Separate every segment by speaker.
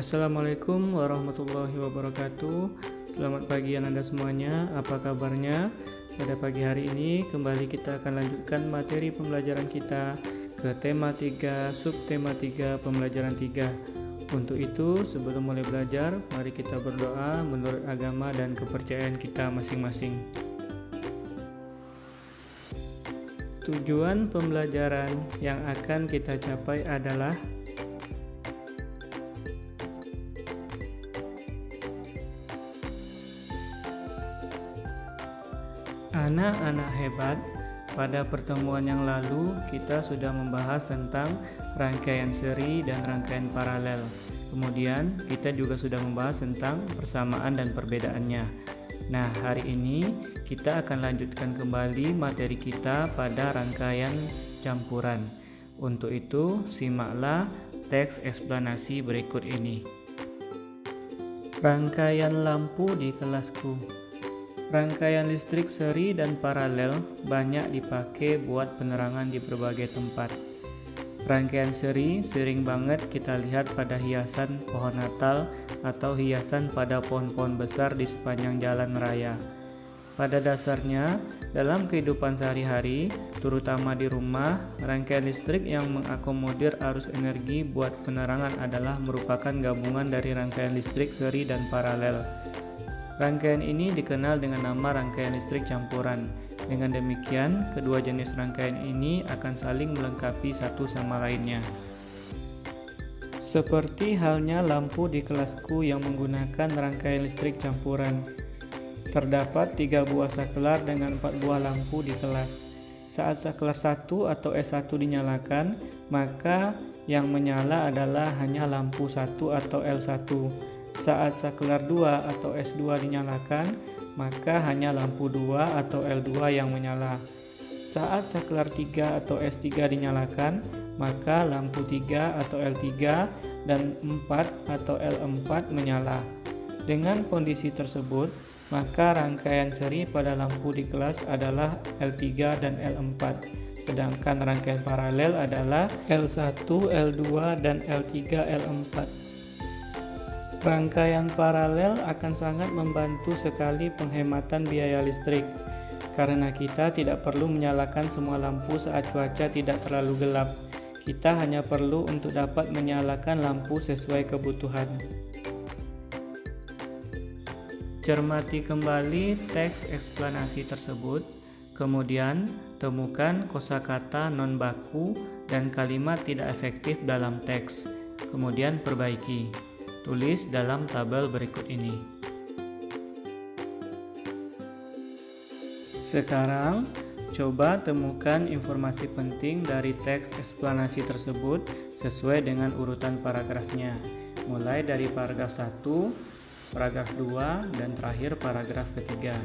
Speaker 1: Assalamualaikum warahmatullahi wabarakatuh. Selamat pagi Anda semuanya, apa kabarnya? Pada pagi hari ini kembali kita akan lanjutkan materi pembelajaran kita ke tema 3, subtema 3, pembelajaran 3. Untuk itu, sebelum mulai belajar, mari kita berdoa menurut agama dan kepercayaan kita masing-masing. Tujuan pembelajaran yang akan kita capai adalah anak-anak hebat. Pada pertemuan yang lalu kita sudah membahas tentang rangkaian seri dan rangkaian paralel. Kemudian kita juga sudah membahas tentang persamaan dan perbedaannya. Nah, hari ini kita akan lanjutkan kembali materi kita pada rangkaian campuran. Untuk itu, simaklah teks eksplanasi berikut ini. Rangkaian lampu di kelasku. Rangkaian listrik seri dan paralel banyak dipakai buat penerangan di berbagai tempat. Rangkaian seri sering banget kita lihat pada hiasan pohon Natal atau hiasan pada pohon-pohon besar di sepanjang jalan raya. Pada dasarnya, dalam kehidupan sehari-hari, terutama di rumah, rangkaian listrik yang mengakomodir arus energi buat penerangan adalah merupakan gabungan dari rangkaian listrik seri dan paralel. Rangkaian ini dikenal dengan nama rangkaian listrik campuran. Dengan demikian, kedua jenis rangkaian ini akan saling melengkapi satu sama lainnya. Seperti halnya lampu di kelasku yang menggunakan rangkaian listrik campuran. Terdapat 3 buah saklar dengan 4 buah lampu di kelas. Saat saklar 1 atau S1 dinyalakan, maka yang menyala adalah hanya lampu 1 atau L1. Saat saklar 2 atau S2 dinyalakan, maka hanya lampu 2 atau L2 yang menyala. Saat saklar 3 atau S3 dinyalakan, maka lampu 3 atau L3 dan 4 atau L4 menyala. Dengan kondisi tersebut, maka rangkaian seri pada lampu di kelas adalah L3 dan L4. Sedangkan rangkaian paralel adalah L1, L2, dan L3, L4. Rangkaian paralel akan sangat membantu sekali penghematan biaya listrik, karena kita tidak perlu menyalakan semua lampu saat cuaca tidak terlalu gelap. Kita hanya perlu untuk dapat menyalakan lampu sesuai kebutuhan. Cermati kembali teks eksplanasi tersebut, kemudian temukan kosakata non baku dan kalimat tidak efektif dalam teks, kemudian perbaiki. Tulis dalam tabel berikut ini. Sekarang, coba temukan informasi penting dari teks eksplanasi tersebut sesuai dengan urutan paragrafnya. Mulai dari paragraf 1, paragraf 2, dan terakhir paragraf ketiga.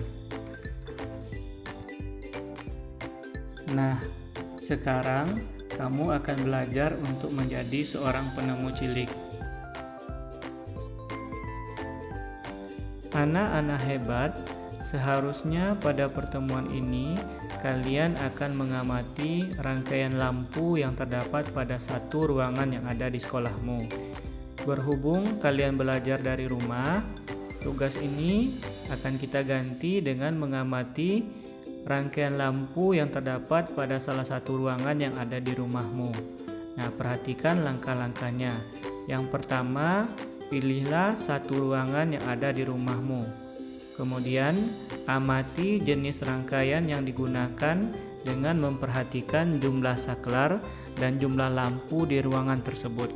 Speaker 1: Nah, sekarang kamu akan belajar untuk menjadi seorang penemu cilik. Anak-anak hebat, seharusnya pada pertemuan ini kalian akan mengamati rangkaian lampu yang terdapat pada satu ruangan yang ada di sekolahmu. Berhubung kalian belajar dari rumah, tugas ini akan kita ganti dengan mengamati rangkaian lampu yang terdapat pada salah satu ruangan yang ada di rumahmu. Nah, perhatikan langkah-langkahnya. Yang pertama, pilihlah satu ruangan yang ada di rumahmu. Kemudian, amati jenis rangkaian yang digunakan dengan memperhatikan jumlah saklar dan jumlah lampu di ruangan tersebut.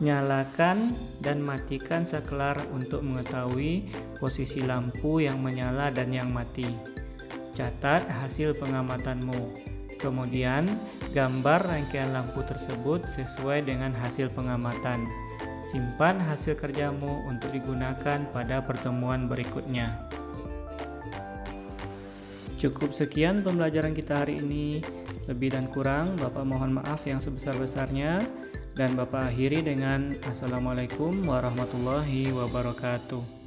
Speaker 1: Nyalakan dan matikan saklar untuk mengetahui posisi lampu yang menyala dan yang mati. Catat hasil pengamatanmu. Kemudian, gambar rangkaian lampu tersebut sesuai dengan hasil pengamatan. Simpan hasil kerjamu untuk digunakan pada pertemuan berikutnya. Cukup sekian pembelajaran kita hari ini. Lebih dan kurang, Bapak mohon maaf yang sebesar-besarnya. Dan Bapak akhiri dengan Assalamualaikum warahmatullahi wabarakatuh.